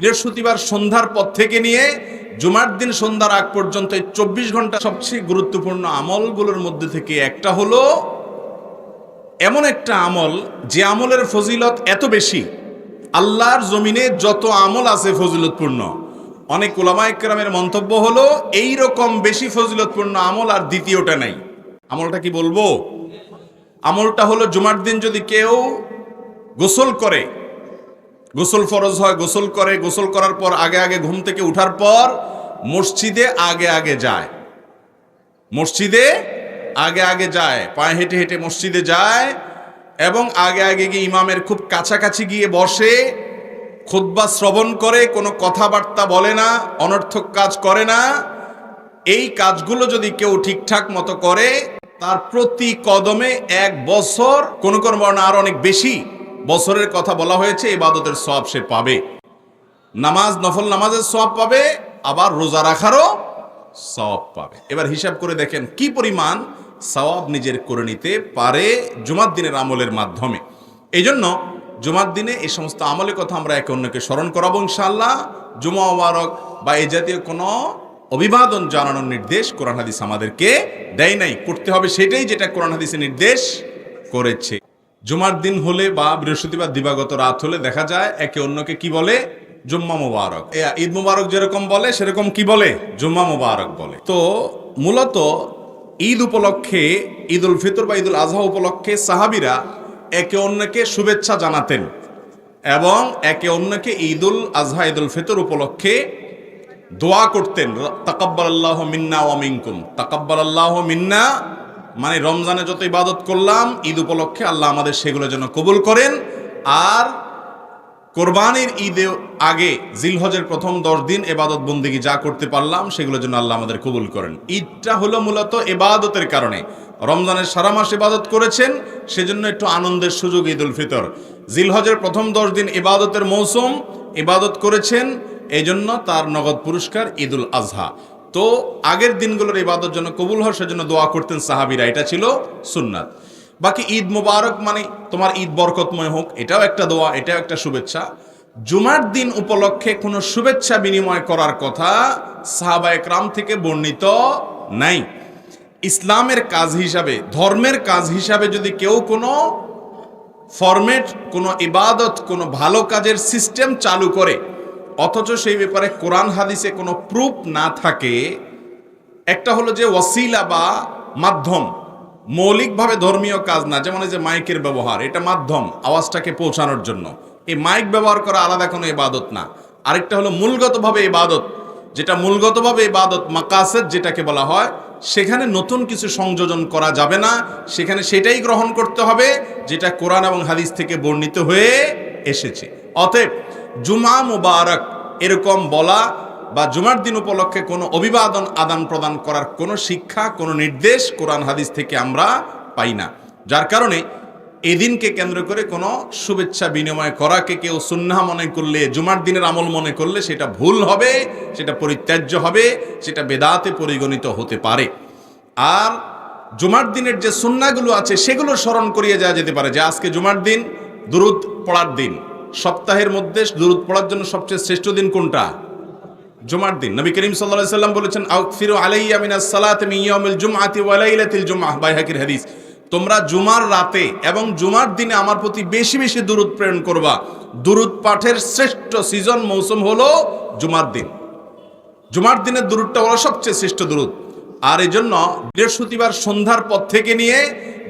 বৃহস্পতিবার সন্ধ্যার পর থেকে নিয়ে জুমার দিন সন্ধ্যার আগ পর্যন্ত এই 24 ঘন্টা সবচেয়ে গুরুত্বপূর্ণ আমলগুলোর মধ্যে থেকে একটা হলো এমন একটা আমল যে আমলের ফজিলত এত বেশি, আল্লাহর জমিনে যত আমল আছে ফজিলতপূর্ণ, অনেক উলামায়ে কেরামের মন্তব্য হলো এই রকম বেশি ফজিলতপূর্ণ আমল আর দ্বিতীয়টা নাই। আমলটা কি বলবো? আমলটা হলো জুমার দিন যদি কেউ গোসল করে, গোসল ফরজ হয়, গোসল করে, গোসল করার পর আগে আগে ঘুম থেকে উঠার পর মসজিদে আগে আগে যায়, মসজিদে আগে আগে যায়, পায়ে হেঁটে হেঁটে মসজিদে যায় এবং আগে আগে গিয়ে ইমামের খুব কাছাকাছি গিয়ে বসে খুতবা শ্রবণ করে, কোনো কথাবার্তা বলে না, অনর্থক কাজ করে না। এই কাজগুলো যদি কেউ ঠিকঠাক মতো করে তার প্রতি কদমে 1 বছর, কোন কোন বর্ণনা আর অনেক বেশি বছরের কথা বলা হয়েছে, ইবাদতের সওয়াব সে পাবে। নামাজ, নফল নামাজের সওয়াব পাবে, আবার রোজা রাখারও সওয়াব পাবে। এবার হিসাব করে দেখেন কি পরিমাণ সওয়াব নিজের করে নিতে পারে জুমার দিনের আমলের মাধ্যমে। এই জন্য জুমার দিনে এই সমস্ত আমলের কথা আমরা একে অন্যকে স্মরণ করাবো ইনশাআল্লাহ। জুমা মুবারক বা এই জাতীয় কোনো অভিবাদন জানানোর নির্দেশ কোরআন হাদিস আমাদেরকে দেয় নাই, করতে হবে সেটাই যেটা কোরআন হাদিসে নির্দেশ করেছে। জুমার দিন হলে বা বৃহস্পতিবার দিবাগত রাত হলে দেখা যায় একে অন্যকে কি বলে? জুম্মা মুবারক। ঈদ মুবারক যেরকম বলে সেরকম কি বলে? জুম্মা মুবারক বলে। তো মূলত ঈদ উপলক্ষে, ঈদ উল ফিতর বা ঈদ উল আজহা উপলক্ষে সাহাবীরা একে অন্যকে শুভেচ্ছা জানাতেন এবং একে অন্যকে ঈদ উল আজহা, ঈদ উল ফিতর উপলক্ষে দোয়া করতেন। তাকাব্বালাল্লাহু মিন্না ওয়া মিনকুম। তাকাব্বালাল্লাহু মিন্না মানে রমজানে যত ইবাদত করলাম, ঈদ উপলক্ষে আল্লাহ আমাদের সেগুলো যেন কবুল করেন। আর কোরবানির ঈদে আগে জিলহজের প্রথম 10 দিন ইবাদত বন্দেগী যা করতে পারলাম সেগুলো যেন আল্লাহ আমাদের কবুল করেন। ঈদটা হলো মূলত ইবাদতের কারণে, রমজানের সারা মাস ইবাদত করেছেন সেজন্য একটু আনন্দের সুযোগ ঈদ উল ফিতর। জিলহজের প্রথম 10 দিন ইবাদতের মৌসুম, ইবাদত করেছেন, এই জন্য তার নগদ পুরস্কার ঈদ উল আজহা। তো আগের দিনগুলোর ইবাদত যেন কবুল হয় সেজন্য দোয়া করতেন সাহাবীরা, এটা ছিল সুন্নাত। বাকি ঈদ মুবারক মানে তোমার ঈদ বরকতময় হোক, এটাও একটা দোয়া, এটাও একটা শুভেচ্ছা। জুমার দিন উপলক্ষে কোনো শুভেচ্ছা বিনিময় করার কথা সাহাবায়ে কেরাম থেকে বর্ণিত নাই। ইসলামের কাজ হিসাবে, ধর্মের কাজ হিসাবে যদি কেউ কোনো ফরম্যাট, কোনো ইবাদত, কোনো ভালো কাজের সিস্টেম চালু করে অথচ সেই ব্যাপারে কোরআন হাদিসে কোনো প্রুফ না থাকে, একটা হলো যে ওয়াসিলা বা মাধ্যম, মৌলিকভাবে ধর্মীয় কাজ না, যেমন এই যে মাইকের ব্যবহার, এটা মাধ্যম আওয়াজটাকে পৌঁছানোর জন্য, এই মাইক ব্যবহার করা আলাদা কোনো ইবাদত না। আরেকটা হলো মূলগতভাবে ইবাদত, যেটা মূলগতভাবে ইবাদত মাকাসেদ যেটাকে বলা হয়, সেখানে নতুন কিছু সংযোজন করা যাবে না, সেখানে সেটাই গ্রহণ করতে হবে যেটা কোরআন এবং হাদিস থেকে বর্ণিত হয়ে এসেছে। অতএব জুমা মুবারক এরকম বলা বা জুমার দিন উপলক্ষে কোনো অভিবাদন আদান প্রদান করার কোনো শিক্ষা, কোনো নির্দেশ কোরআন হাদিস থেকে আমরা পাই না। যার কারণে এই দিনকে কেন্দ্র করে কোনো শুভেচ্ছা বিনিময় করাকে কেউ সুন্নাহ মনে করলে, জুমার দিনের আমল মনে করলে সেটা ভুল হবে, সেটা পরিত্যাজ্য হবে, সেটা বেদাতে পরিগণিত হতে পারে। আর জুমার দিনের যে সুন্নাহগুলো আছে সেগুলো স্মরণ করিয়ে যাওয়া যেতে পারে, যে আজকে জুমার দিন, দুরূদ পড়ার দিন। সপ্তাহের মধ্যে দুরূদ পড়ার জন্য সবচেয়ে শ্রেষ্ঠ দিন কোনটা? জুমার দিন। নবী করিম সাল্লাল্লাহু আলাইহি ওয়াসাল্লাম বলেছেন, আগফিরু আলাইয়া মিনাস সালাতি মিন ইয়াউমিল জুমআতি ওয়া লাইলাতিল জুমআহ, বাইহাকির হাদিস। তোমরা জুমার রাতে এবং জুমার দিনে আমার প্রতি বেশি বেশি দুরূদ প্রেরণ করবা। দুরূদ পাঠের শ্রেষ্ঠ সিজন, মৌসুম হলো জুমার দিন। জুমার দিনের দুরূদটা হলো সবচেয়ে শ্রেষ্ঠ দুরূদ। আর এই জন্য বৃহস্পতিবার সন্ধ্যার পর থেকে নিয়ে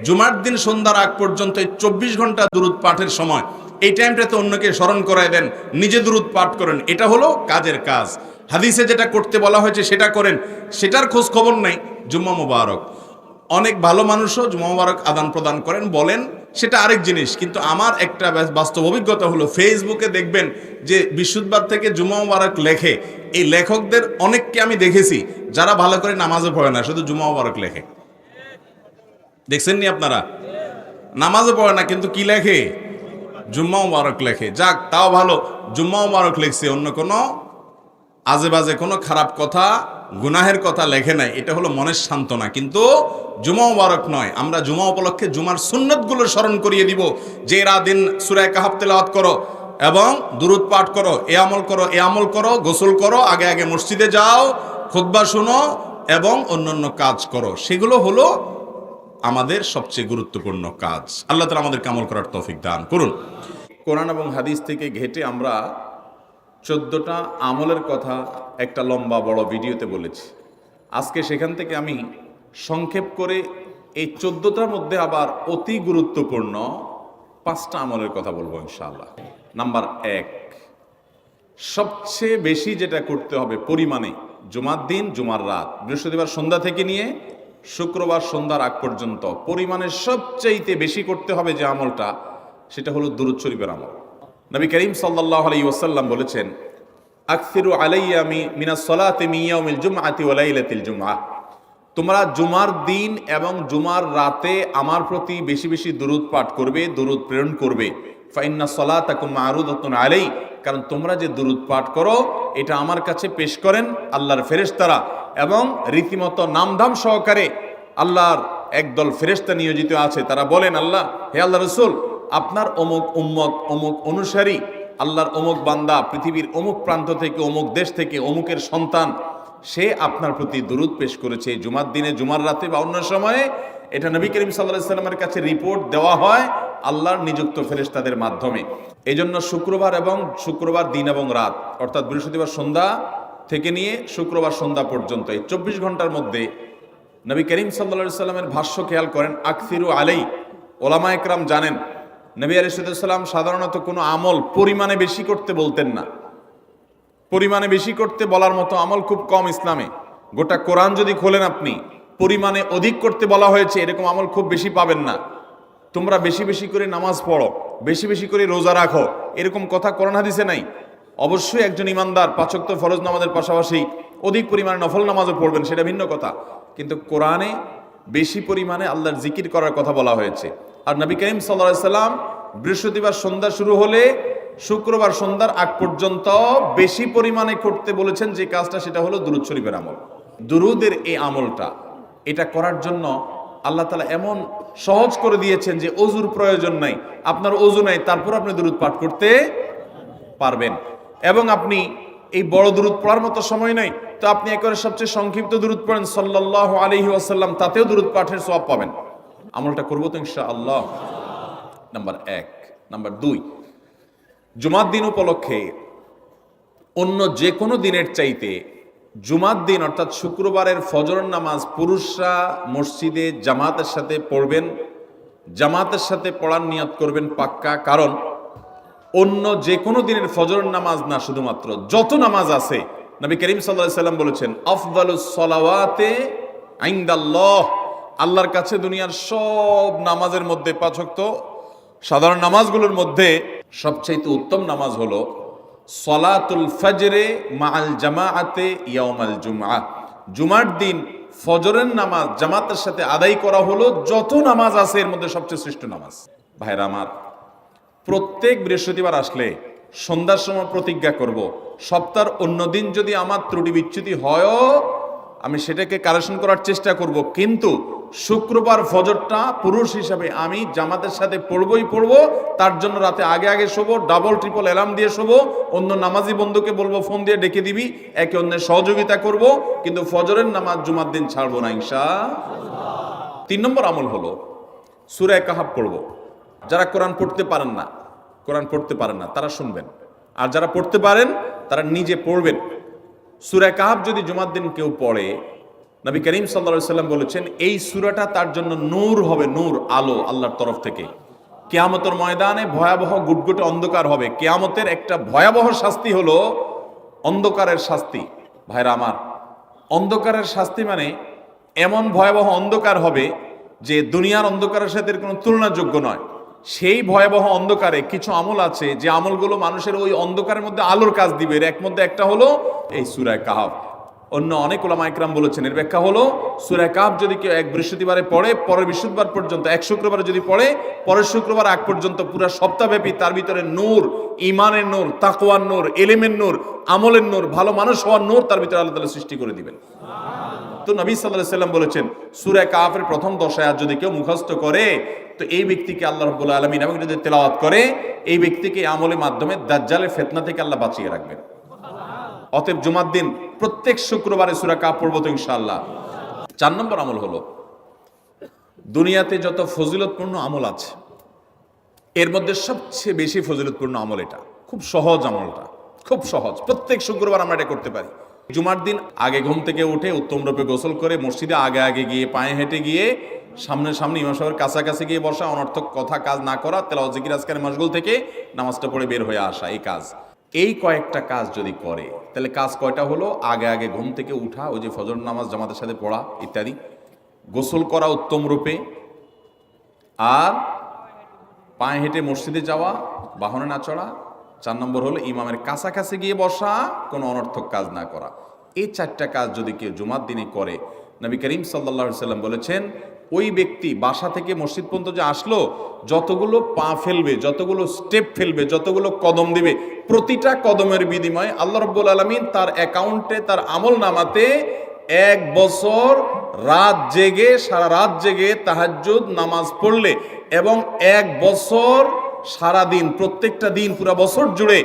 জুমার দিন সন্ধ্যার আগ পর্যন্ত এই 24 ঘন্টা দুরূদ পাঠের সময়, এই টাইমটাতে অন্যকে স্মরণ করায় দেন, নিজে দুরূদ পাঠ করেন, এটা হলো কাজের কাজ। হাদিসে যেটা করতে বলা হয়েছে সেটা করেন, সেটার খোঁজ খবর নাই। জুম্মা মুবারক, অনেক ভালো মানুষও জুম্মা মুবারক আদান প্রদান করেন, বলেন, সেটা আরেক জিনিস। কিন্তু আমার একটা বাস্তব অভিজ্ঞতা হলো, ফেসবুকে দেখবেন যে বৃহস্পতিবার থেকে জুম্মা মুবারক লেখে, এই লেখকদের অনেককে আমি দেখেছি যারা ভালো করে নামাজও পড়ে না, শুধু জুম্মা মুবারক লেখে। দেখছেন নি আপনারা? নামাজও পড়ে না কিন্তু কি লেখে? জুম্মা মুবারক লেখে। যাক, তাও ভালো, জুম্মা মুবারক লেখছে, অন্য কোনো আজে বাজে কোনো খারাপ কথা, গুনাহের কথা লেখে নাই। এটা হলো মনের সান্ত্বনা, কিন্তু জুমা মুবারক নয়। আমরা জুমা উপলক্ষে জুমার সুন্নতগুলো স্মরণ করিয়ে দিব, যে এরা দিন সূরা কাহাফ তেলাওয়াত করো এবং দুরূদ পাঠ করো, এ আমল করো, এ আমল করো, গোসল করো, আগে আগে মসজিদে যাও, খুতবা শোনো এবং অন্যান্য কাজ করো। সেগুলো হলো আমাদের সবচেয়ে গুরুত্বপূর্ণ কাজ। আল্লাহ তাআলা আমাদেরকে আমল করার তৌফিক দান করুন। কোরআন এবং হাদিস থেকে ঘেটে আমরা 14টা আমলের কথা একটা লম্বা বড় ভিডিওতে বলেছি। আজকে সেখান থেকে আমি সংক্ষেপ করে এই 14টার মধ্যে আবার অতি গুরুত্বপূর্ণ 5টা আমলের কথা বলবো ইনশাআল্লাহ। নাম্বার 1, সবচেয়ে বেশি যেটা করতে হবে পরিমাণে, জুমার দিন, জুমার রাত, বৃহস্পতিবার সন্ধ্যা থেকে নিয়ে শুক্রবার সন্ধ্যার আগ পর্যন্ত পরিমাণে সবচাইতে বেশি করতে হবে যে আমলটা, সেটা হলো দুরূদ শরীফের আমল। নবী করিম সাল্লাল্লাহু আলাইহি ওয়াসাল্লাম বলেছেন, আকসিরু আলাইয়া মিনাস সালাতি মিন ইয়াউমিল জুমআতি ওয়া লাইলাতিল জুমআহ, তোমরা জুমার দিন এবং জুমার রাতে আমার প্রতি বেশি বেশি দুরূদ পাঠ করবে, দুরূদ প্রেরণ করবে। ফাইন্না সালাতাকুম মা'রুদাতুন আলাই, কারণ তোমরা যে দুরূদ পাঠ করো এটা আমার কাছে পেশ করেন আল্লাহর ফেরেশতারা, এবং রীতিমতো নামধাম সহকারে আল্লাহর একদল ফেরেশতা নিয়োজিত আছে। তারা বলেন, আল্লাহ, হে আল্লাহ রাসূল, আপনার অমুক উম্মত, অমুক অনুসারী, আল্লাহর অমুক বান্দা পৃথিবীর অমুক প্রান্ত থেকে, অমুক দেশ থেকে, অমুকের সন্তান, সে আপনার প্রতি দুরূদ পেশ করেছে জুমার দিনে, জুমার রাতে বা অন্য সময়ে। এটা নবী করিম সাল্লাল্লাহু আলাইহি ওয়াসাল্লামের কাছে রিপোর্ট দেওয়া হয় আল্লাহর নিযুক্ত ফেরেশতাদের মাধ্যমে। এই জন্য শুক্রবার এবং শুক্রবার দিন এবং রাত, অর্থাৎ বৃহস্পতিবার সন্ধ্যা থেকে নিয়ে শুক্রবার সন্ধ্যা পর্যন্ত এই 24 ঘন্টার মধ্যে নবী করিম সাল্লাল্লাহু আলাইহি ওয়াসাল্লামের ভাষ্য খেয়াল করেন, আকসিরু আলাই। ওলামা একরাম জানেন নবী আলাইহিস সালাম সাধারণত কোনো আমল পরিমাণে বেশি করতে বলতেন না। পরিমাণে বেশি করতে বলার মতো আমল খুব কম ইসলামে। গোটা কোরআন যদি খোলেন আপনি, পরিমাণে অধিক করতে বলা হয়েছে এরকম আমল খুব বেশি পাবেন না। তোমরা বেশি বেশি করে নামাজ পড়ো, বেশি বেশি করে রোজা রাখো, এরকম কথা কোরআন হাদিসে নাই। অবশ্যই একজন ইমানদার 5 ওয়াক্ত ফরজ নামাজের পাশাপাশি অধিক পরিমাণে নফল নামাজও পড়বেন, সেটা ভিন্ন কথা। কিন্তু কোরআনে বেশি পরিমাণে আল্লাহর জিকির করার কথা বলা হয়েছে। আর নবী করিম সাল্লাল্লাহু আলাইহি ওয়াসাল্লাম বৃহস্পতিবার সন্ধ্যা শুরু হলে শুক্রবার সন্ধ্যার আগ পর্যন্ত বেশি পরিমাণে করতে বলেছেন যে কাজটা, সেটা হলো দুরূদ শরীফের আমল। দুরূদের এই আমলটা, এটা করার জন্য আল্লাহ তাআলা এমন সহজ করে দিয়েছেন যে ওযুর প্রয়োজন নাই। আপনার ওযু নাই, তারপর আপনি দুরূদ পাঠ করতে পারবেন। এবং আপনি এই বড় দুরূদ পড়ার মতো সময় নাই, তো আপনি একেবারে সবচেয়ে সংক্ষিপ্ত দুরূদ পড়েন সাল্লাল্লাহু আলাইহি ওয়াসাল্লাম, তাতেও দুরূদ পাঠের সওয়াব পাবেন। আমলটা করবো তো ইনশাআল্লাহ। নাম্বার 1। নাম্বার 2, জুমার দিন উপলক্ষে অন্য যে কোনো দিনের চাইতে জুমার দিন অর্থাৎ শুক্রবারের ফজর নামাজ পুরুষরা মসজিদে জামাতের সাথে পড়বেন। জামাতের সাথে পড়ার নিয়ত করবেন পাক্কা, কারণ অন্য যে কোনো দিনের ফজর নামাজ না, শুধুমাত্র যত নামাজ আছে, নবী করিম সাল্লাল্লাহু আলাইহি ওয়াসাল্লাম বলেছেন, আফদালুস সালাওয়াতে ইনদাল্লাহ, আল্লাহর কাছে দুনিয়ার সব নামাজের মধ্যে 5 ওয়াক্ত সাধারণ নামাজগুলোর মধ্যে সবচেয়ে উত্তম নামাজ হলো সলাতুল ফজরে মাআল জামাআতে ইয়াউমাল জুমআহ, জুমার দিন ফজরের নামাজ জামাতের সাথে আদায় করা হলো যত নামাজ আছে এর মধ্যে সবচেয়ে শ্রেষ্ঠ নামাজ। ভাইরা আমার, প্রত্যেক বৃহস্পতিবার আসলে সন্ধ্যার সময় প্রতিজ্ঞা করব, সপ্তাহের অন্য দিন যদি আমার ত্রুটি বিচ্যুতি হয়ও আমি সেটাকে কারেকশন করার চেষ্টা করব, কিন্তু শুক্রবার ফজরটা পুরুষ হিসাবে আমি জামাতের সাথে পড়বই পড়বো। তার জন্য রাতে আগে আগে শোবো, ডাবল ট্রিপল অ্যালার্ম দিয়ে শোবো, অন্য নামাজি বন্ধুকে বলবো ফোন দিয়ে ডেকে দিবি, একে অন্যের সহযোগিতা করব, কিন্তু ফজরের নামাজ জুমার দিন ছাড়বো না ইনশাআল্লাহ। 3 নম্বর আমল হলো সূরা কাহাফ পড়বো। যারা কোরআন পড়তে পারেন না তারা শুনবেন, আর যারা পড়তে পারেন তারা নিজে পড়বেন। সূরা কাহাফ যদি জুমার দিন কেউ পড়ে, নবী করিম সাল্লাল্লাহু আলাইহি ওয়াসাল্লাম বলেছেন এই সূরাটা তার জন্য নূর হবে, নূর, আলো আল্লাহর তরফ থেকে। কিয়ামতের ময়দানে ভয়াবহ গুটগুটে অন্ধকার হবে। কিয়ামতের একটা ভয়াবহ শাস্তি হলো অন্ধকারের শাস্তি। ভাইরা আমার, অন্ধকারের শাস্তি মানে এমন ভয়াবহ অন্ধকার হবে যে দুনিয়ার অন্ধকারের সাথে কোনো তুলনাযোগ্য নয়। সেই ভয়াবহ অন্ধকারে কিছু আমল আছে যে আমলগুলো মানুষের ওই অন্ধকারের মধ্যে আলোর কাজ দিবে। এর মধ্যে একটা হলো এই সূরা কাহাফ। অন্য অনেক উলামা ইকরাম বলেছেন এর ব্যাখ্যা হলো সূরা কাহাফ যদি কেউ এক বৃহস্পতিবারে পড়ে, পরের বৃহস্পতিবার পর্যন্ত, এক শুক্রবারে যদি পড়ে, পরের শুক্রবার আগ পর্যন্ত পুরো সপ্তাহব্যাপী তার ভিতরে নূর, ঈমানের নূর, তাকওয়ার নূর, ইলমের নূর, আমলের নূর, ভালো মানুষ হওয়ার নূর তার ভিতরে আল্লাহ তাআলা সৃষ্টি করে দিবেন। তো নবী সাল্লাল্লাহু আলাইহি ওয়াসাল্লাম বলেছেন সূরা কাফের প্রথম 10 আয়াত যদি কেউ মুখস্থ করে তো এই ব্যক্তিকে আল্লাহ রাব্বুল আলামিন এবং যদি তেলাওয়াত করে এই ব্যক্তিকে আমলের মাধ্যমে দাজ্জালের ফিতনা থেকে আল্লাহ বাঁচিয়ে রাখবেন। অতএব জুমার দিন প্রত্যেক শুক্রবারে সূরা কাফ পড়ব তো ইনশাআল্লাহ। 4 নম্বর আমল হলো দুনিয়াতে যত ফজিলতপূর্ণ আমল আছে এর মধ্যে সবচেয়ে বেশি ফজিলতপূর্ণ আমল এটা। খুব সহজ আমলটা, খুব সহজ, প্রত্যেক শুক্রবার আমরা এটা করতে পারি। জুমার দিন আগে ঘুম থেকে উঠে উত্তম রূপে গোসল করে মসজিদে আগে আগে গিয়ে পায়ে হেঁটে গিয়ে সামনে ইমাম সাহেবের কাছাকাছি গিয়ে বসা, অনর্থক কথা কাজ না করা, তেলাওয়াত জিকির আজকারের মাশগুল থেকে নামাজটা পড়ে বের হয়ে আসা, এই কাজ, এই কয়েকটা কাজ যদি করে তাহলে কাজ কয়টা হলো? আগে আগে ঘুম থেকে উঠা, ওই যে ফজর নামাজ জামাতের সাথে পড়া ইত্যাদি, গোসল করা উত্তম রূপে, আর পায়ে হেঁটে মসজিদে যাওয়া, বাহনে না চড়া। 4 নম্বর হলো ইমামের কাছাকাছি গিয়ে বসা, কোনো অনর্থক কাজ না করা। এই 4টা কাজ যদি কেউ জুমার দিনে করে, নবী করিম সাল্লাল্লাহু আলাইহি সাল্লাম বলেছেন ওই ব্যক্তি বাসা থেকে মসজিদ পর্যন্ত যে আসলো, যতগুলো পা ফেলবে, যতগুলো স্টেপ ফেলবে, যতগুলো কদম দিবে, প্রতিটা কদমের বিনিময়ে আল্লাহ রাব্বুল আলামিন তার অ্যাকাউন্টে, তার আমল নামাতে 1 বছর রাত জেগে, সারা রাত জেগে তাহাজ্জুদ নামাজ পড়লে এবং 1 বছর সারা দিন, প্রত্যেকটা দিন পুরা বছর জুড়ে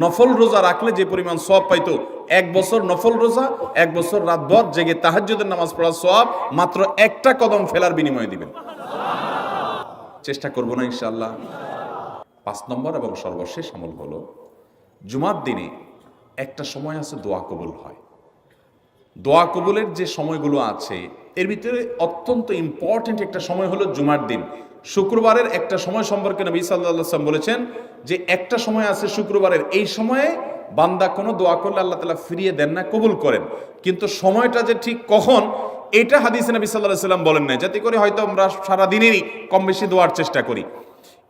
নফল রোজা রাখলে যে পরিমাণ সওয়াব পাইতো, 1 বছর নফল রোজা, 1 বছর রাতভর জেগে তাহাজ্জুদের নামাজ পড়ার সওয়াব মাত্র একটা কদম ফেলার বিনিময়ে দিবেন। চেষ্টা করব না ইনশাআল্লাহ। 5 নম্বর এবং সর্বশেষ আমল হলো জুমার দিনে একটা সময় আছে দোয়া কবুল হয়। দোয়া কবুলের যে সময়গুলো আছে এর ভিতরে অত্যন্ত ইম্পর্টেন্ট একটা সময় হলো জুমার দিন। শুক্রবারের একটা সময় সম্পর্কে নবী সাল্লাল্লাহু আলাইহি ওয়াসাল্লাম বলেছেন যে একটা সময় আছে শুক্রবারের, এই সময়ে বান্দা কোনো দোয়া করলে আল্লাহ তাআলা ফিরিয়ে দেন না, কবুল করেন। কিন্তু সময়টা যে ঠিক কখন এটা হাদিসে নবী সাল্লাল্লাহু আলাইহি ওয়াসাল্লাম বলেন না, যাতে করে হয়তো আমরা সারা দিনেরই কম বেশি দোয়ার চেষ্টা করি।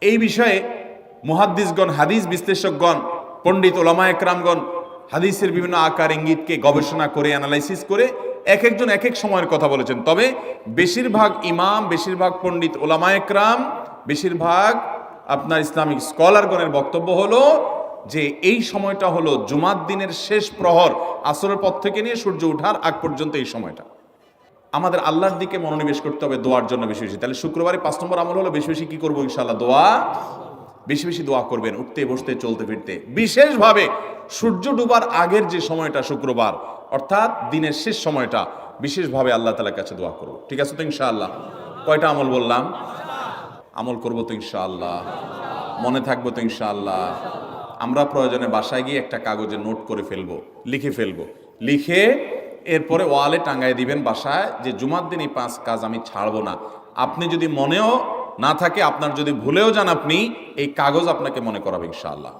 এই বিষয়ে মুহাদ্দিসগণ, হাদিস বিশ্লেষকগণ, পণ্ডিত ওলামা একরামগণ হাদিসের বিভিন্ন আকার ইঙ্গিতকে গবেষণা করে, অ্যানালাইসিস করে এক একজন এক এক সময়ের কথা বলেছেন। তবে বেশিরভাগ ইমাম, বেশিরভাগ পণ্ডিত ওলামা একরাম, বেশিরভাগ আপনার ইসলামিক স্কলারগণের বক্তব্য হলো যে এই সময়টা হলো জুমার দিনের শেষ প্রহর, আসরের পর থেকে নিয়ে সূর্য ওঠার আগ পর্যন্ত এই সময়টা। আমাদের আল্লাহর দিকে মনোনিবেশ করতে হবে দোয়ার জন্য বেশি বেশি। তাহলে শুক্রবারে 5 নম্বর আমল হলো বেশি বেশি কি করবো ইনশাআল্লাহ? দোয়া, বেশি বেশি দোয়া করবেন, উঠতে বসতে চলতে ফিরতে। বিশেষভাবে সূর্য ডুবার আগের যে সময়টা শুক্রবার, অর্থাৎ দিনের শেষ সময়টা, বিশেষভাবে আল্লাহ তাআলার কাছে দোয়া করব। ঠিক আছে তো ইনশাআল্লাহ? কয়টা আমল বললাম? আমল করব তো ইনশাআল্লাহ? মনে থাকবো তো ইনশাআল্লাহ? আমরা প্রয়োজনে বাসায় গিয়ে একটা কাগজে নোট করে ফেলবো, লিখে ফেলবো, লিখে এরপরে ওয়ালে টাঙ্গায় দিবেন বাসায় যে জুমার দিন এই 5 কাজ আমি ছাড়বো না। আপনি যদি মনেও না থাকে, আপনার যদি ভুলেও যান, আপনি এই কাগজ আপনাকে মনে করাবে ইনশাআল্লাহ।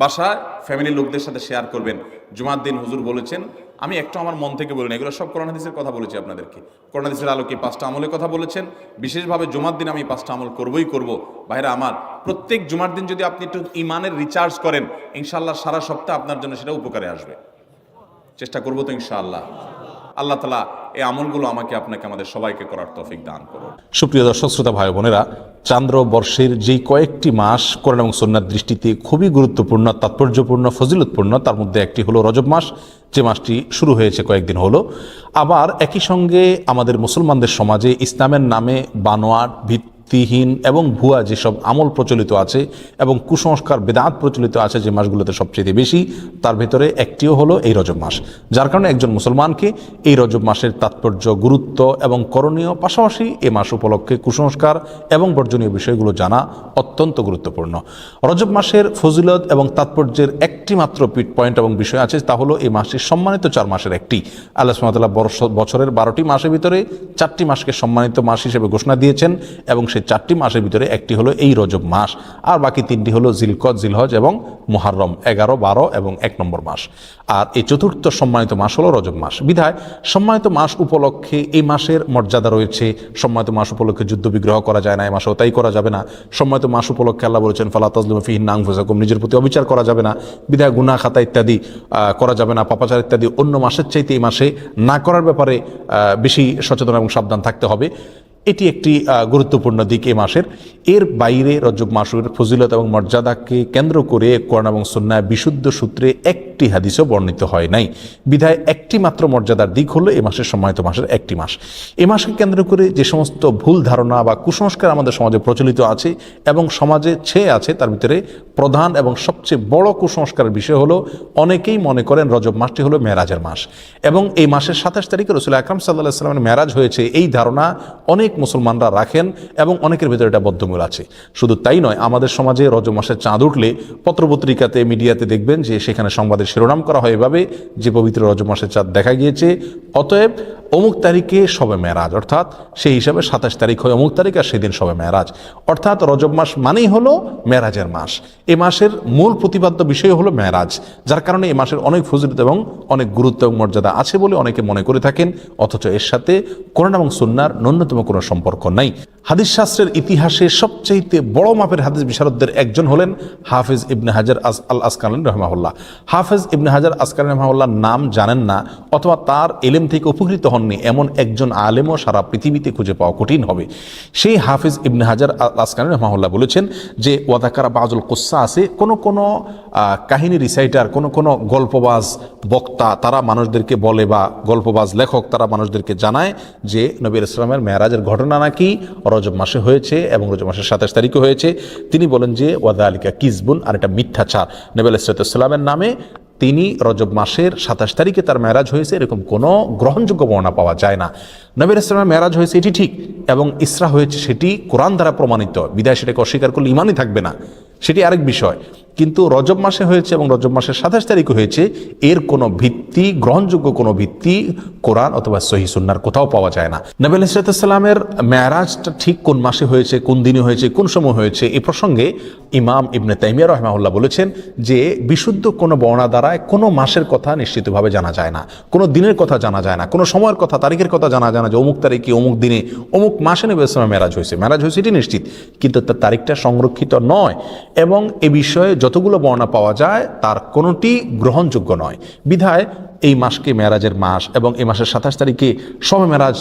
বাসায় ফ্যামিলির লোকদের সাথে শেয়ার করবেন, জুমার দিন হুজুর বলেছেন, আমি একটু আমার মন থেকে বলিনি, এগুলো সব কোরআন হাদিসের কথা বলেছি আপনাদেরকে। কোরআন হাদিসের আলোকে 5টা আমলের কথা বলেছেন, বিশেষভাবে জুমার দিন আমি 5টা আমল করবই করব। ভাইরা আমার, প্রত্যেক জুমার দিন যদি আপনি একটু ইমানের রিচার্জ করেন, ইনশাআল্লাহ সারা সপ্তাহ আপনার জন্য সেটা উপকারে আসবে। চেষ্টা করবো তো ইনশাআল্লাহ? আল্লাহ তাআলা এই আমলগুলো আমাকে, আপনাকে, আমাদের সবাইকে করার তৌফিক দান করুন। সুপ্রিয় দর্শক শ্রোতা ভাই বোনেরা, চান্দ্র বর্ষের যেই কয়েকটি মাস কোরআন এবং সুন্নাহর দৃষ্টিতে খুবই গুরুত্বপূর্ণ, তাৎপর্যপূর্ণ, ফজিলতপূর্ণ, তার মধ্যে একটি হলো রজব মাস, যে মাসটি শুরু হয়েছে কয়েকদিন হলো। আবার একই সঙ্গে আমাদের মুসলমানদের সমাজে ইসলামের নামে বানোয়াট, ভিত্তিহীন এবং ভুয়া যেসব আমল প্রচলিত আছে এবং কুসংস্কার, বেদাত প্রচলিত আছে যে মাসগুলোতে সবচেয়ে বেশি, তার ভিতরে একটিও হলো এই রজব মাস। যার কারণে একজন মুসলমানকে এই রজব মাসের তাৎপর্য, গুরুত্ব এবং করণীয়, পাশাপাশি এ মাস উপলক্ষে কুসংস্কার এবং বর্জনীয় বিষয়গুলো জানা অত্যন্ত গুরুত্বপূর্ণ। রজব মাসের ফজিলত এবং তাৎপর্যের একটি মাত্র পয়েন্ট এবং বিষয় আছে, তা হলো এই মাসটি সম্মানিত 4 মাসের একটি। আল্লাহ সুবহানাহু ওয়া তাআলা বছরের 12টি মাসের ভিতরে 4টি মাসকে সম্মানিত মাস হিসেবে ঘোষণা দিয়েছেন এবং সেই 4টি মাসের ভিতরে একটি হলো এই রজব মাস, আর বাকি 3টি হলো জিলকদ, জিলহজ এবং মুহাররম, 11, 12 এবং 1 নম্বর মাস। আর এই চতুর্থ সম্মানিত মাস হলো রজব মাস। বিধায় সম্মানিত মাস উপলক্ষে এই মাসের মর্যাদা রয়েছে। সম্মানিত মাস উপলক্ষে যুদ্ধ বিগ্রহ করা যায় না, এই মাসেও তাই করা যাবে না। সম্মানিত মাস উপলক্ষে আল্লাহ বলেছেন ফালা তাজলিমু ফিহিন্না আনফুসাকুম, নিজের প্রতি অবিচার করা যাবে না। বিধায় গুনাহ খাতা ইত্যাদি করা যাবে না, পাপাচার ইত্যাদি অন্য মাসের চাইতে এই মাসে না করার ব্যাপারে বেশি সচেতন এবং সাবধান থাকতে হবে। এটি একটি গুরুত্বপূর্ণ দিক এ মাসের। এর বাইরে রজব মাসের ফজিলত এবং মর্যাদাকে কেন্দ্র করে কোরআন এবং সুন্নাহ বিশুদ্ধ সূত্রে একটি হাদিসও বর্ণিত হয় নাই। বিধায় একটি মাত্র মর্যাদার দিক হলো এ মাসের সম্মানিত মাসের একটি মাস। এ মাসকে কেন্দ্র করে যে সমস্ত ভুল ধারণা বা কুসংস্কার আমাদের সমাজে প্রচলিত আছে এবং সমাজে ছেয়ে আছে, তার ভিতরে প্রধান এবং সবচেয়ে বড় কুসংস্কারের বিষয় হলো অনেকেই মনে করেন রজব মাসটি হলো মেরাজের মাস এবং এই মাসের 27 তারিখে রাসূল আকরাম সাল্লাল্লাহু আলাইহি ওয়াসাল্লামের মেরাজ হয়েছে, এই ধারণা অনেক মুসলমানরা রাখেন এবং অনেকের ভিতরে এটা বদ্ধমূল আছে। শুধু তাই নয়, আমাদের সমাজে রজব মাসের চাঁদ উঠলে পত্রপত্রিকাতে, মিডিয়াতে দেখবেন যে সেখানে সংবাদের শিরোনাম করা হয় এভাবে যে পবিত্র রজব মাসের চাঁদ দেখা গিয়েছে, অতএব অমুক তারিখে শবে মেরাজ, অর্থাৎ সেই হিসাবে 27 তারিখ হয় অমুক তারিখ আর সেদিন শবে মেরাজ, অর্থাৎ রজব মাস মানেই হলো মেরাজের মাস। এ মাসের মূল প্রতিপাদ্য বিষয় হলো মেরাজ, যার কারণে এই মাসের অনেক ফজিলত এবং অনেক গুরুত্ব এবং মর্যাদা আছে বলে অনেকে মনে করে থাকেন, অথচ এর সাথে কোরআন এবং সুন্নাহর ন্যূনতম কোনো সম্পর্ক নাই। হাদিস শাস্ত্রের ইতিহাসে সবচাইতে বড় মাপের হাদিস বিশারদদের একজন হলেন হাফেজ ইবনে হাজার আল আসকালানী রাহিমাহুল্লাহ। হাফেজ ইবনে হাজার আসকালানী রাহিমাহুল্লাহর নাম জানেন না অথবা তার ইলম থেকে উপকৃত হননি এমন একজন আলেমও সারা পৃথিবীতে খুঁজে পাওয়া কঠিন হবে। সেই হাফেজ ইবনে হাজার আল আসকালানী রাহিমাহুল্লাহ বলেছেন যে ওয়াদাকারা বাজুল কুসা আছে, কোন কাহিনী রিসাইটার, কোন গল্পবাজ বক্তা তারা মানুষদেরকে বলে বা গল্পবাজ লেখক তারা মানুষদেরকে জানায় যে নবী ইসলামের মেরাজের ঘটনা নাকি রজব মাসে হয়েছে এবং রজব মাসের 27 তারিখে হয়েছে। তিনি বলেন যে ওয়াদা আলিকা কিসবুন, আর এটা মিথ্যাচার। নবী আলাইহিসসালামের নামে তিনি রজব মাসের 27 তারিখে তার মেরাজ হয়েছে এরকম কোনো গ্রহণযোগ্য বর্ণনা পাওয়া যায় না। নবী ইসলামের মেরাজ হয়েছে এটি ঠিক এবং ইসরা হয়েছে সেটি কোরআন দ্বারা প্রমাণিত, বিদায় সেটাকে অস্বীকার করলে ইমানই থাকবে না, সেটি আরেক বিষয়। কিন্তু রজব মাসে হয়েছে এবং রজব মাসের 27 তারিখে হয়েছে, এর কোনো ভিত্তি, গ্রহণযোগ্য কোনো ভিত্তি কোরআন অথবা সহিহ সুন্নাহর কোথাও পাওয়া যায় না। নবী আলাইহিসসালামের মেরাজটা ঠিক কোন মাসে হয়েছে, কোন দিনে হয়েছে, কোন সময় হয়েছে, এই প্রসঙ্গে ইমাম ইবনে তাইমিয়া রাহিমাহুল্লাহ বলেছেন যে বিশুদ্ধ কোনো বর্ণনা দ্বারায় কোনো মাসের কথা নিশ্চিতভাবে জানা যায় না, কোনো দিনের কথা জানা যায় না, কোনো সময়ের কথা, তারিখের কথা জানা যায় না যে অমুক তারিখে অমুক দিনে অমুক মাসে নবী আলাইহিসসালামের মেরাজ হয়েছে এটি নিশ্চিত, কিন্তু তার তারিখটা সংরক্ষিত নয় এবং এ বিষয়ে যতগুলো বর্ণনা পাওয়া যায় তার কোনোটি গ্রহণযোগ্য নয়। বিধায় এই মাসকে মেরাজের মাস এবং এই মাসের 27 তারিখে শবে মেরাজ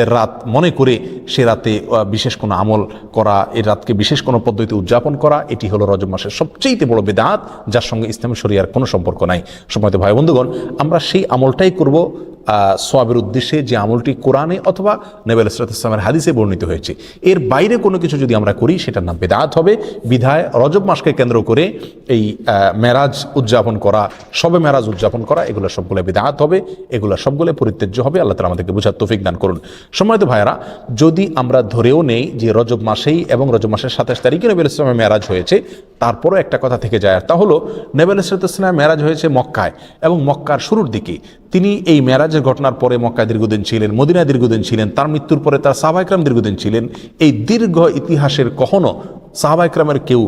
এর রাত মনে করে সে রাতে বিশেষ কোনো আমল করা, এই রাতকে বিশেষ কোনো পদ্ধতিতে উদযাপন করা, এটি হলো রজব মাসের সবচেয়ে বড় বিদআত, যার সঙ্গে ইসলামী শরিয়ার কোনো সম্পর্ক নাই। সম্মানিত ভাই বন্ধুগণ, আমরা সেই আমলটাই করব সওয়াবের উদ্দেশ্যে যে আমলটি কোরআনে অথবা নবী আলাইহিস সালামের হাদিসে বর্ণিত হয়েছে। এর বাইরে কোনো কিছু যদি আমরা করি সেটার নাম বিদআত হবে। বিধায় রজব মাসকে কেন্দ্র করে এই মেরাজ উদযাপন করা, শবে মেরাজ উদযাপন করা, এগুলো সবগুলো বিদআত হবে, এগুলো সবগুলো পরিত্যাজ্য হবে। আল্লাহ তাআলা আমাদেরকে বুঝার তৌফিক দান করুন। সম্মানিত ভাইয়েরা, যদি আমরা ধরেও নেই যে রজব মাসেই এবং রজব মাসের 27 তারিখে নবী আলাইহিস সালামের মেরাজ হয়েছে, তারপরও একটা কথা থেকে যায়, আর তা হলো নবী আলাইহিস সালামের মেরাজ হয়েছে মক্কায় এবং মক্কার শুরুর দিকে। তিনি এই মেরাজের ঘটনার পরে মক্কায় দীর্ঘদিন ছিলেন, মদিনায় দীর্ঘদিন ছিলেন, তার মৃত্যুর পরে তার সাহাবা ইকরাম দীর্ঘদিন ছিলেন। এই দীর্ঘ ইতিহাসের কখনো সাহাবা ইকরামের কেউ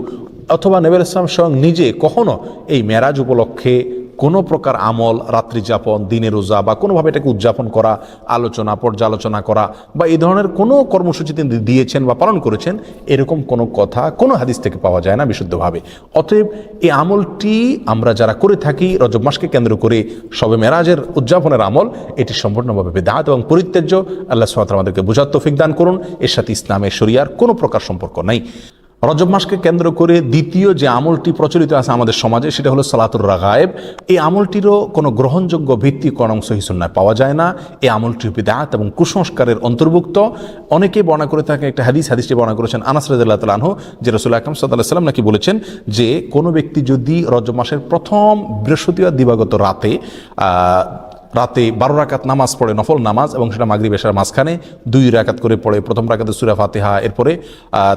অথবা নবী আলাইহিস সালাম স্বয়ং নিজে কখনো এই মেরাজ উপলক্ষে কোনো প্রকার আমল, রাত্রি যাপন, দিনে রোজা বা কোনোভাবে এটাকে উদযাপন করা, আলোচনা, পর্যালোচনা করা বা এই ধরনের কোনো কর্মসূচি তিনি দিয়েছেন বা পালন করেছেন, এরকম কোনো কথা কোনো হাদিস থেকে পাওয়া যায় না বিশুদ্ধভাবে। অতএব এই আমলটি আমরা যারা করে থাকি রজব মাসকে কেন্দ্র করে শবে মেরাজের উদযাপনের আমল, এটি সম্পূর্ণভাবে বিদআত এবং পরিত্যাজ্য। আল্লাহ সুবহানাহু ওয়া তাআলা আমাদেরকে বুঝার তৌফিক দান করুন। এর সাথে ইসলামের শরিয়ার কোনো প্রকার সম্পর্ক নাই। রজব মাসকে কেন্দ্র করে দ্বিতীয় যে আমলটি প্রচলিত আছে আমাদের সমাজে, সেটা হলো সালাতুর রাগায়েব। এই আমলটিরও কোনো গ্রহণযোগ্য ভিত্তি কোরআন সহিহ সুন্নাহয় পাওয়া যায় না। এই আমলটি বিদআত এবং কুসংস্কারের অন্তর্ভুক্ত। অনেকে বর্ণনা করে থাকে একটা হাদিসটি বর্ণনা করেছেন আনাস রাদিয়াল্লাহু তাআলা আনহু, যে রাসূল আকরাম সাল্লাল্লাহু আলাইহি ওয়াসাল্লাম নাকি বলেছেন যে কোনো ব্যক্তি যদি রজব মাসের প্রথম বৃহস্পতিবার দিবাগত রাতে 12 রাকাত নামাজ পড়ে, নফল নামাজ, এবং সেটা মাগরিব এশার মাঝখানে 2 রাকাত করে পড়ে। প্রথম রাকাতে সূরা ফাতিহা, এরপরে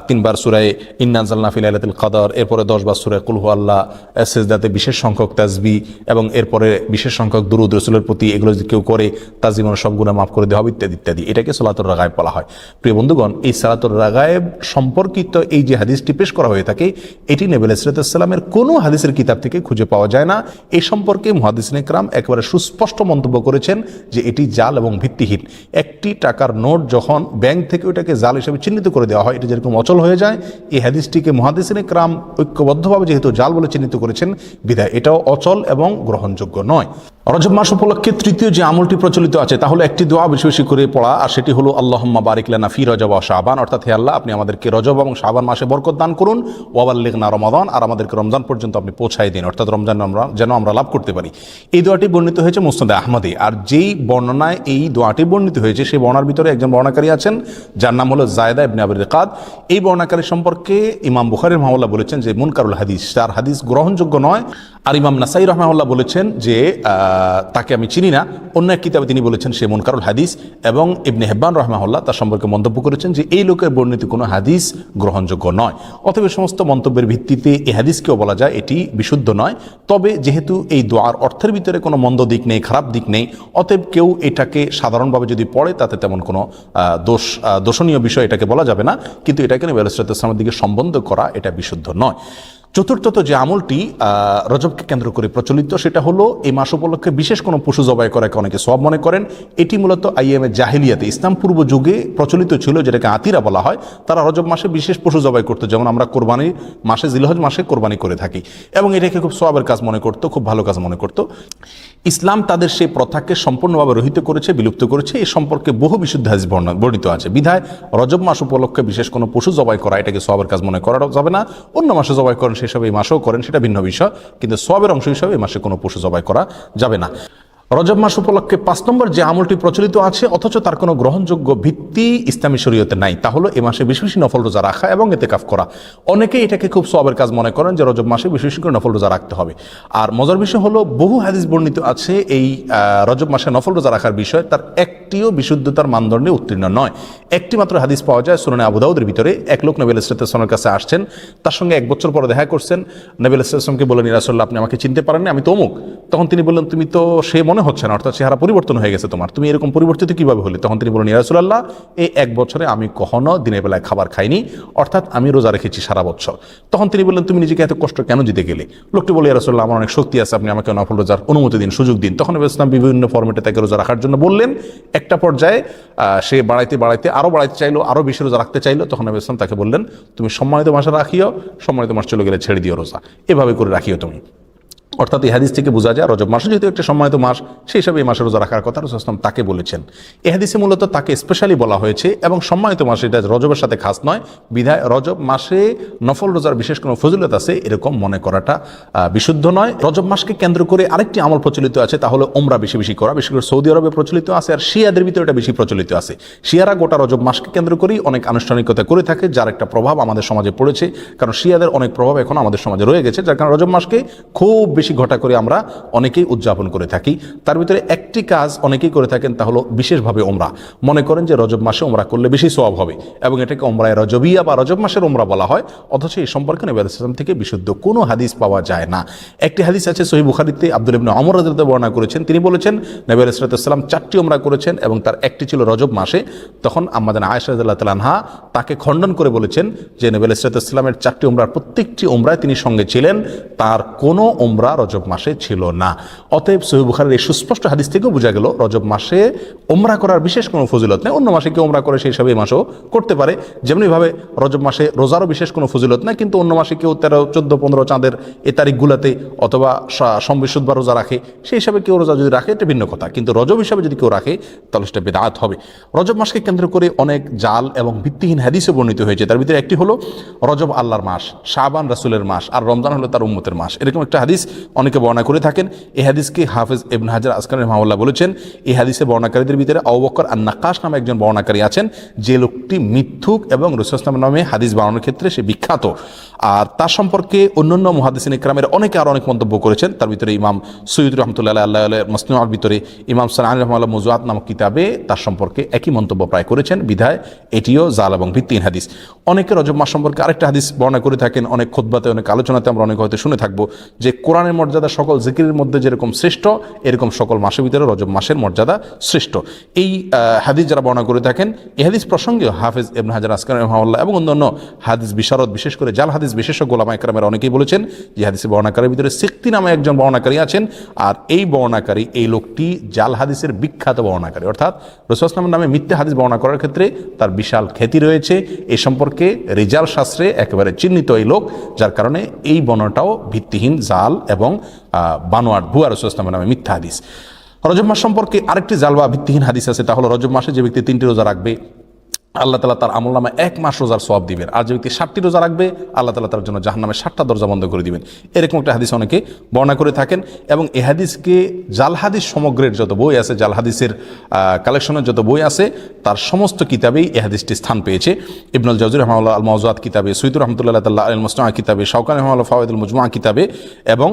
3 বার সূরা ইন্না আনজালনা ফি লাইলাতুল কদর, এরপরে 10 বার সূরা কুল হুয়াল্লাহ, সিজদাতে বিশেষ সংখ্যক তাসবিহ এবং এরপরে বিশেষ সংখ্যক দুরূদ রাসূলের প্রতি, এগুলো যদি কেউ করে তার জীবনের সব গুনাহ মাফ করে দেওয়া হবে ইত্যাদি ইত্যাদি। এটাকে সালাতুর রাগায়েব বলা হয়। প্রিয় বন্ধুগণ, এই সালাতুর রাগায়েব সম্পর্কিত এই যে হাদিসটি পেশ করা হয়ে থাকে, এটি নবী আলাইহিস সালামের কোনো হাদিসের কিতাব থেকে খুঁজে পাওয়া যায় না। এই সম্পর্কে মুহাদ্দিসিনে কেরাম একেবারে সুস্পষ্ট মন্তব্য করেছেন যে এটি জাল এবং ভিত্তিহীন। একটি টাকার নোট যখন ব্যাংক থেকে ওটাকে জাল হিসেবে চিহ্নিত করে দেওয়া হয়, এটা যেরকম অচল হয়ে যায়, এই হাদিসটিকে মুহাদ্দিসিনে কেরাম ঐক্যবদ্ধভাবে যেহেতু জাল বলে চিহ্নিত করেছেন, বিধায় এটাও অচল এবং গ্রহণযোগ্য নয়। রজব মাস উপলক্ষে তৃতীয় যে আমলটি প্রচলিত আছে তা হলো একটি দোয়া বেশি বেশি করে পড়া, আর সেটি হলো আল্লাহুম্মা বারিক লানা ফি রজব ওয়া শাবান, অর্থাৎ হে আল্লাহ আপনি আমাদেরকে রজব এবং শাবান মাসে বরকত দান করুন, ওয়া বাল্লিগনা রমাদান, আর আমাদেরকে রমজান পর্যন্ত আপনি পৌঁছায় দিন, অর্থাৎ রমজান যেন আমরা লাভ করতে পারি। এই দোয়াটি বর্ণিত হয়েছে মুসনাদে আহমদে। আর যেই বর্ণনায় এই দোয়াটি বর্ণিত হয়েছে সেই বর্ণনার ভিতরে একজন বর্ণাকারী আছেন যার নাম হলো জায়দা ইবনে আবি রিকাদ। এই বর্ণাকারী সম্পর্কে ইমাম বুখারী রাহিমাহুল্লাহ বলেছেন যে মুনকারুল হাদিস, তার হাদিস গ্রহণযোগ্য নয়। আর ইমাম নাসাই রাহিমাহুল্লাহ বলেছেন যে তাকে আমি চিনি না, অন্য এক কিতাবে তিনি বলেছেন সে মুনকারুল হাদিস, এবং ইবনে হিব্বান রাহিমাহুল্লাহ তার সম্পর্কে মন্তব্য করেছেন যে এই লোকের বর্ণিত কোনো হাদিস গ্রহণযোগ্য নয়। অতএব সমস্ত মন্তব্যের ভিত্তিতে এই হাদিসকেও বলা যায় এটি বিশুদ্ধ নয়। তবে যেহেতু এই দোয়ার অর্থের ভিতরে কোনো মন্দ দিক নেই, খারাপ দিক নেই, অতএব কেউ এটাকে সাধারণভাবে যদি পড়ে তাতে তেমন কোনো দোষণীয় বিষয় এটাকে বলা যাবে না, কিন্তু এটাকে নবী আলাইহিস সালামের দিকে সম্বন্ধ করা এটা বিশুদ্ধ নয়। চতুর্থত যে আমলটি রজবকে কেন্দ্র করে প্রচলিত সেটা হলো এই মাস উপলক্ষে বিশেষ কোনো পশু জবাই করাকে অনেকে সওয়াব মনে করেন। এটি মূলত আইয়ামে জাহিলিয়াতে ইসলাম পূর্ব যুগে প্রচলিত ছিল, যেটাকে আতিরা বলা হয়। তারা রজব মাসে বিশেষ পশু জবাই করতো, যেমন আমরা কোরবানির মাসে জিলহজ মাসে কোরবানি করে থাকি, এবং এটাকে খুব সওয়াবের কাজ মনে করতো, খুব ভালো কাজ মনে করতো। ইসলাম তাদের সেই প্রথাকে সম্পূর্ণভাবে রহিত করেছে, বিলুপ্ত করেছে। এই সম্পর্কে বহু বিশুদ্ধ হাদিস বর্ণিত আছে। বিধায় রজব মাস উপলক্ষে বিশেষ কোনো পশু জবাই করা এটাকে সওয়াবের কাজ মনে করা যাবে না। অন্য মাসে জবাই করেন সেসব এই মাসেও করেন, সেটা ভিন্ন বিষয়, কিন্তু সওয়াবের অংশ হিসাবে এই মাসে কোনো পশু জবাই করা যাবে না। রজব মাস উপলক্ষে 5 নম্বর যে আমলটি প্রচলিত আছে অথচ তার কোনো গ্রহণযোগ্য ভিত্তি ইসলামী শরীয়তে নাই, তা হলো এ মাসে বেশি বেশি নফল রোজা রাখা এবং ইতিকাফ করা। অনেকেই এটাকে খুব সওয়াবের কাজ মনে করেন যে রজব মাসে বেশি বেশি করে নফল রোজা রাখতে হবে। আর মজার বিষয় হলো বহু হাদিস বর্ণিত আছে এই রজব মাসে নফল রোজা রাখার বিষয়, তার একটিও বিশুদ্ধতার মানদণ্ডে উত্তীর্ণ নয়। একটি মাত্র হাদিস পাওয়া যায় সুনানে আবু দাউদের ভিতরে। এক লোক নবী আলাইহিস সালামের কাছে আসছেন, তার সঙ্গে 1 বছর পরে দেখা করছেন। নবী আলাইহিস সালামকে বললেন, ইয়া রাসূলুল্লাহ আপনি আমাকে চিনতে পারেননি, আমি তো অমুক। তখন তিনি বললেন, তুমি তো সে মনে হচ্ছে না, অর্থাৎ চেহারা পরিবর্তন হয়ে গেছে তোমার, তুমি এরকম পরিবর্তিত কিভাবে হলে? তখন তিনি বললেন, ইয়া রাসূলুল্লাহ এই 1 বছরে আমি কখনো দিনের বেলায় খাবার খাইনি, অর্থাৎ আমি রোজা রেখেছি সারা বছর। তখন তিনি বললেন, তুমি নিজেকে এত কষ্ট কেন দিতে গেলে? লোকটি বলে, ইয়া রাসূলুল্লাহ আমার অনেক শক্তি আছে, আপনি আমাকে নফল রোজার অনুমতি দিন, সুযোগ দিন। তখন নবী ইসলাম বিভিন্ন ফরম্যাটে তাকে রোজা রাখার জন্য বললেন। একটা পর্যায়ে সে বাড়াইতে আরো বাড়াইতে চাইলো, আরো বেশি রোজা রাখতে চাইলো। তখন নবী ইসলাম তাকে বললেন, তুমি সম্মানিত মাসে রাখিও, সম্মানিত মাস চলে গেলে ছেড়ে দিও রোজা, এভাবে করে রাখিও তুমি। অর্থাৎ এই হাদিস থেকে বোঝা যায় রজব মাসে যেহেতু একটা সম্মানিত মাস, সেই হিসাবে এই মাসে রোজা রাখার কথা রাসূল সাল্লাল্লাহু আলাইহি ওয়াসাল্লাম তাকে বলেছেন। এই হাদিসে মূলত তাকে স্পেশালি বলা হয়েছে, এবং সম্মানিত মাসে, এটা রজবের সাথে খাস নয়। বিধায় রজব মাসে নফল রোজার বিশেষ কোনো ফজিলত আছে এরকম মনে করাটা বিশুদ্ধ নয়। রজব মাসকে কেন্দ্র করে আরেকটি আমল প্রচলিত আছে, তা হলো ওমরা বেশি বেশি করা। বিশেষ করে সৌদি আরবে প্রচলিত আছে, আর শিয়াদের ভিতরে এটা বেশি প্রচলিত আছে। শিয়ারা গোটা রজব মাসকে কেন্দ্র করেই অনেক আনুষ্ঠানিকতা করে থাকে, যার একটা প্রভাব আমাদের সমাজে পড়েছে। কারণ শিয়াদের অনেক প্রভাব এখন আমাদের সমাজে রয়ে গেছে, যার কারণে রজব মাসকে খুব বেশি ঘটা করে আমরা অনেকেই উদযাপন করে থাকি। তার ভিতরে একটি কাজ অনেকেই করে থাকেন, তা হলো বিশেষভাবে ওমরা। মনে করেন যে রজব মাসে ওমরা করলে বেশি সওয়াব হবে, এবং এটাকে ওমরায়ে রজবিয়া বা রজব মাসের ওমরা বলা হয়। অথচ এই সম্পর্কে নবী আলাইহিস সালাম থেকে বিশুদ্ধ কোনো হাদিস পাওয়া যায় না। একটি হাদিস আছে সহিহ বুখারীতে, আব্দুল ইবনে ওমর রাদিয়াল্লাহু আনহু বর্ণনা করেছেন। তিনি বলেছেন নবী আলাইহিস সালাম 4টি ওমরা করেছেন, এবং তার একটি ছিল রজব মাসে। তখন আম্মা জান আয়েশা রাদিয়াল্লাহু তাআলা আনহা তাকে খণ্ডন করে বলেছেন যে নবী আলাইহিস সালামের 4টি ওমরার প্রত্যেকটি ওমরায় তিনি সঙ্গে ছিলেন, তার কোনো ওমরা রজব মাসে ছিল না। অতএব সহিহ বুখারীর এই সুস্পষ্ট হাদিস থেকেও বোঝা গেল রজব মাসে ওমরা করার বিশেষ কোনো ফজিলত নেই। অন্য মাসে কেউ ওমরা করে সেই হিসাবে এই মাসেও করতে পারে। যেমনিভাবে রজব মাসে রোজারও বিশেষ কোনো ফজিলত নেই, কিন্তু অন্য মাসে কেউ 13, 14, 15 চাঁদের এই তারিখগুলোতে অথবা সম্বিশুদ্ধ রোজা রাখে, সেই হিসাবে কেউ রোজা যদি রাখে এটা ভিন্ন কথা, কিন্তু রজব হিসাবে যদি কেউ রাখে তাহলে সেটা বিদআত হবে। রজব মাসকে কেন্দ্র করে অনেক জাল এবং ভিত্তিহীন হাদিসও বর্ণিত হয়েছে। তার ভিতরে একটি হলো রজব আল্লাহর মাস, শাবান রাসূলের মাস, আর রমজান হলো তার উম্মতের মাস। এরকম একটা হাদিস অনেকে বর্ণনা করে থাকেন। এই হাদিসকে হাফেজ ইবনে হাজার আসকালানি রাহিমাহুল্লাহ বলেছেন, এই হাদিসের বর্ণাকারীদের ভিতরে আবু বকর আন-নাক্কাশ নামে একজন বর্ণাকারী আছেন, যে লোকটি মিথ্যুক এবং রাসূল সাল্লাল্লাহু আলাইহি ওয়াসাল্লাম নামে হাদিস বানানোর ক্ষেত্রে সে বিখ্যাত। আর তার সম্পর্কে অন্যান্য মুহাদ্দিসিন ইকরামের অনেকে আরো অনেক মন্তব্য করেছেন। তার ভিতরে ইমাম সৈয়দ রাহমাতুল্লাহ আলাইহি মাসনুআর ভিতরে ইমাম সানানি রাহিমাহুল্লাহ মুযুআত নামক কিতাবে তার সম্পর্কে একই মন্তব্য প্রায় করেছেন। বিধায় এটিও জাল এবং ভিত্তিহীন হাদিস। অনেকে রজব মাস সম্পর্কে আরেকটা হাদিস বর্ণনা করে থাকেন, অনেক খুতবাতে, অনেক আলোচনাতে আমরা অনেক হয়তো শুনে থাকবো, যে কোরআনের মর্যাদা সকল জিকিরের মধ্যে যেরকম শ্রেষ্ঠ, এরকম সকল মাসের ভিতরে রজব মাসের মর্যাদা শ্রেষ্ঠ। এই হাদিস যারা বর্ণনা করে থাকেন, এই হাদিস প্রসঙ্গে হাফেজ ইবনে হাজার আসকালানি রাহিমাহুল্লাহ এবং অন্যান্য হাদিস বিশারদ, বিশেষ করে জাল হাদিস হাদিস বিশেষজ্ঞ ওলামা একরামের অনেকেই বলেছেন যে হাদিসের বর্ণনাকারীর ভিতরে সিক্তি নামে একজন বর্ণনাকারী আছেন, আর এই বর্ণনাকারী, এই লোকটি জাল হাদিসের বিখ্যাত বর্ণনাকারী, অর্থাৎ রাসূল সাল্লাল্লাহু আলাইহি ওয়াসাল্লামের নামে মিথ্যা হাদিস বর্ণনা করার ক্ষেত্রে তার বিশাল খ্যাতি রয়েছে। এই সম্পর্কে রিজাল শাস্ত্রে একেবারে চিহ্নিত এই লোক, যার কারণে এই বর্ণনাটাও ভিত্তিহীন, জাল এবং বানোয়াট, ভুয়া রাসূল সাল্লাল্লাহু আলাইহি ওয়াসাল্লামের নামে মিথ্যা হাদিস। রজব মাস সম্পর্কে আরেকটি জাল বা ভিত্তিহীন হাদিস আছে, তা হলো রজব মাসে যে ব্যক্তি 3টি রোজা রাখবে আল্লাহ তাআলা তার আমলনামায় 1 মাস রোজার সওয়াব দিবেন, আর যে ব্যক্তি 60টি রোজা রাখবে আল্লাহ তাআলা তার জন্য জাহান্নামের 60টা দরজা বন্ধ করে দিবেন। এরকম একটা হাদিস অনেকে বর্ণনা করে থাকেন, এবং এই হাদিসকে জাল হাদিস সমগ্রের যত বই আছে, জাল হাদিসের কালেকশনের যত বই আছে, তার সমস্ত কিতাবেই এই হাদিসটি স্থান পেয়েছে। ইবনুল জাওজি রাহমাহুল্লাহ আল মাওজুআত কিতাবে, সুয়ুতী রাহমাতুল্লাহ তাআলা আল মুসতাআ কিতাবে, শাওকানি রাহমাহুল্লাহ ফাওয়াইদুল মুজমুআ কিতাবে, এবং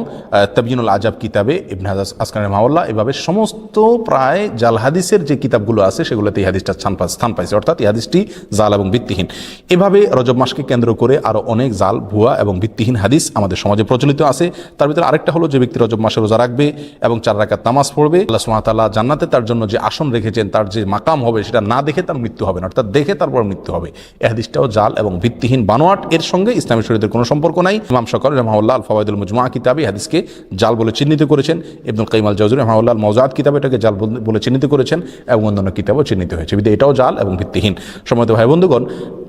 তাবয়িনুল আজাব কিতাবে, ইবনে হাজার আসকানি রাহমাহুল্লাহ, এভাবে সমস্ত প্রায় জাল হাদিসের যে কিতাবগুলো আছে সেগুলোতে এই হাদিসটা স্থান পাইছে, অর্থাৎ এই হাদিসটি জাল এবং ভিত্তিহীন। এভাবে রজব মাসকে কেন্দ্র করে আরো অনেক জাল, ভুয়া এবং ভিত্তিহীন হাদিস আমাদের সমাজে প্রচলিত আছে। তার ভিতরে আরেকটা হলো, যে ব্যক্তি রজব মাসে রোজা রাখবে এবং 4 রাকাত নামাজ পড়বে, আল্লাহ সুবহানাহু ওয়া তাআলা জান্নাতে তার জন্য যে আসন রেখেছেন, তার যে মাকাম হবে, সেটা না দেখে তার মৃত্যু হবে না, অর্থাৎ দেখে তারপর মৃত্যু হবে। এই হাদিসটাও জাল এবং ভিত্তিহীন, বানোয়াট। এর সঙ্গে ইসলামী শরীয়তের কোনো সম্পর্ক নাই। ইমাম শাওকানি রাহমাহুল্লাহ আল ফাওয়াইদুল মুজমুআ কিতাবে হাদিসকে জাল বলে চিহ্নিত করেছেন। ইবনুল কাইয়িম আল জাওজি রাহমাহুল্লাহ আল মাওজুআত কিতাবে এটাকে জাল বলে চিহ্নিত করেছেন, এবং অন্যান্য কিতাবও চিহ্নিত হয়েছে। বিধায় এটাও জাল এবং ভিত্তিহীন। সম্মানিত ভাই বন্ধুগণ,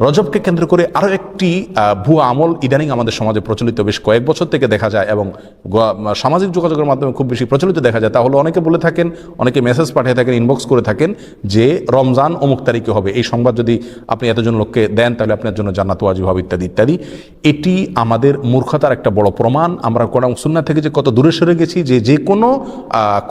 রজবকে কেন্দ্র করে আরও একটি ভুয়া আমল ইদানিং আমাদের সমাজে প্রচলিত বেশ কয়েক বছর থেকে দেখা যায়, এবং সামাজিক যোগাযোগের মাধ্যমে খুব বেশি প্রচলিত দেখা যায়। তা হলো, অনেকে বলে থাকেন, অনেকে মেসেজ পাঠিয়ে থাকেন, ইনবক্স করে থাকেন যে রমজান অমুক তারিখে হবে, এই সংবাদ যদি আপনি এতজন লোককে দেন তাহলে আপনার জন্য জান্নাত ওয়াজিব হবে, ইত্যাদি ইত্যাদি। এটি আমাদের মূর্খতার একটা বড় প্রমাণ। আমরা কোরআন সুন্নাহ থেকে যে কত দূরে সরে গেছি, যে কোনো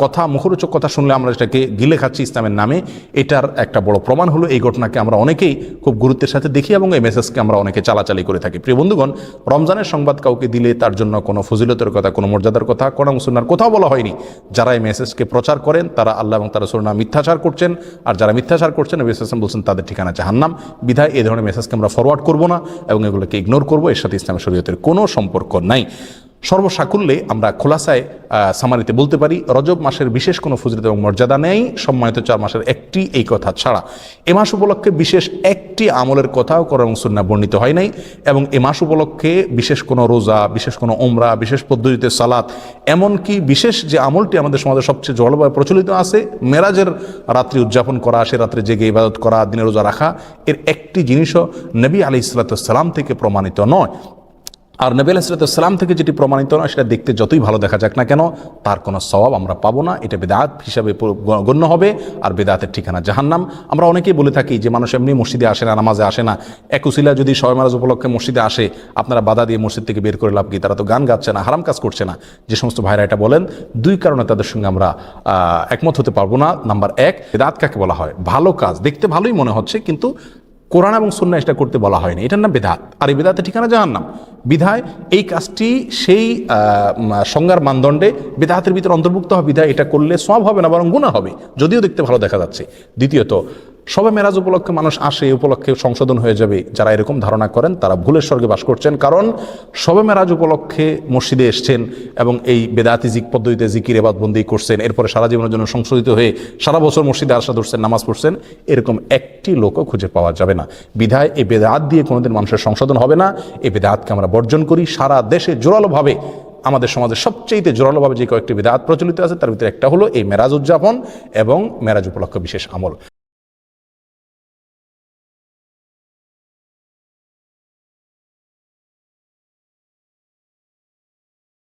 কথা, মুখরোচক কথা শুনলে আমরা সেটাকে গিলে খাচ্ছি ইসলামের নামে, এটার একটা বড় প্রমাণ হলো এই ঘটনাকে আমরা অনেকেই খুব গুরুত্বের সাথে দেখি, এবং এই মেসেজকে আমরা অনেকে চালাচালি করে থাকি। প্রিয় বন্ধুগণ, রমজানের সংবাদ কাউকে দিলে তার জন্য কোনো ফজিলতের কথা, কোনো মর্যাদার কথা কোরআন সুন্নাহর কোথাও বলা হয়নি। যারা এই মেসেজকে প্রচার করেন তারা আল্লাহ এবং তার রাসূলের নামে মিথ্যাচার করছেন, আর যারা মিথ্যাচার করছেন নবী সাল্লাল্লাহু আলাইহি ওয়াসাল্লাম বলছেন তাদের ঠিকানা জাহান্নাম। বিধায় এই ধরনের মেসেজকে আমরা ফরওয়ার্ড করব না, এবং এগুলোকে ইগনোর করব। এর সাথে ইসলামের শরীয়তের কোনো সম্পর্ক নাই। সর্বসাকুল্যে আমরা খোলাসায় সামারিতে বলতে পারি, রজব মাসের বিশেষ কোনো ফজিলত এবং মর্যাদা নেই সম্মানিত 4 মাসের একটি, এই কথা ছাড়া। এ মাস উপলক্ষে বিশেষ একটি আমলের কথাও কোরআন এবং সুন্নাহ বর্ণিত হয় নাই, এবং এ মাস উপলক্ষে বিশেষ কোনো রোজা, বিশেষ কোনো উমরা, বিশেষ পদ্ধতিতে সালাত, এমনকি বিশেষ যে আমলটি আমাদের সমাজে সবচেয়ে জলবায়ু প্রচলিত আছে, মেরাজের রাত্রি উদযাপন করা, সে রাত্রে জেগে ইবাদত করা, দিনে রোজা রাখা, এর একটি জিনিসও নবী আলাইহিস সালাম থেকে প্রমাণিত নয়। আর নবী আলাইহিস সালাম থেকে যেটি প্রমাণিত নয়, সেটা দেখতে যতই ভালো দেখা যাক না কেন, তার কোনো সওয়াব আমরা পাবো না। এটা বেদাত হিসাবে গণ্য হবে, আর বেদাতের ঠিকানা জাহান্নাম। আমরা অনেকেই বলে থাকি যে মানুষ এমনি মসজিদে আসে না, নামাজে আসে না, এক উসিলা যদি শবে মেরাজ উপলক্ষে মসজিদে আসে, আপনারা বাধা দিয়ে মসজিদ থেকে বের করে লাভ কি? তারা তো গান গাচ্ছে না, হারাম কাজ করছে না। যে সমস্ত ভাইরা এটা বলেন, 2 কারণে তাদের সঙ্গে আমরা একমত হতে পারবো না। নাম্বার 1, বেদাত কাকে বলা হয়? ভালো কাজ, দেখতে ভালোই মনে হচ্ছে, কিন্তু কোরআন এবং সুন্নাহ এটা করতে বলা হয়নি, এটার নাম বেদাত, আর এই বেদাতের ঠিকানা জাহান্নাম। বিধায় এই কাজটি সেই সংজ্ঞার মানদণ্ডে বেদাতের ভিতরে অন্তর্ভুক্ত হবে। বিধায় এটা করলে সওয়াব হবে না, বরং গুনাহ হবে, যদিও দেখতে ভালো দেখা যাচ্ছে। দ্বিতীয়ত, শবে মেরাজ উপলক্ষে মানুষ আসে, উপলক্ষে সংশোধন হয়ে যাবে, যারা এরকম ধারণা করেন তারা ভুলের স্বর্গে বাস করছেন। কারণ শবে মেরাজ উপলক্ষে মসজিদে এসছেন এবং এই বেদাতি পদ্ধতিতে জিকির ইবাদত বন্দি করছেন, এরপরে সারা জীবনের জন্য সংশোধিত হয়ে সারা বছর মসজিদে আসা ধরছেন, নামাজ পড়ছেন, এরকম একটি লোকও খুঁজে পাওয়া যাবে না। বিধায় এই বেদাত দিয়ে কোনোদিন মানুষের সংশোধন হবে না। এই বেদাতকে আমরা বর্জন করি। সারা দেশে জোরালোভাবে, আমাদের সমাজে সবচেয়ে জোরালোভাবে যে কয়েকটি বেদাত প্রচলিত আছে, তার ভিতরে একটা হলো এই মেরাজ উদযাপন এবং মেরাজ উপলক্ষে বিশেষ আমল।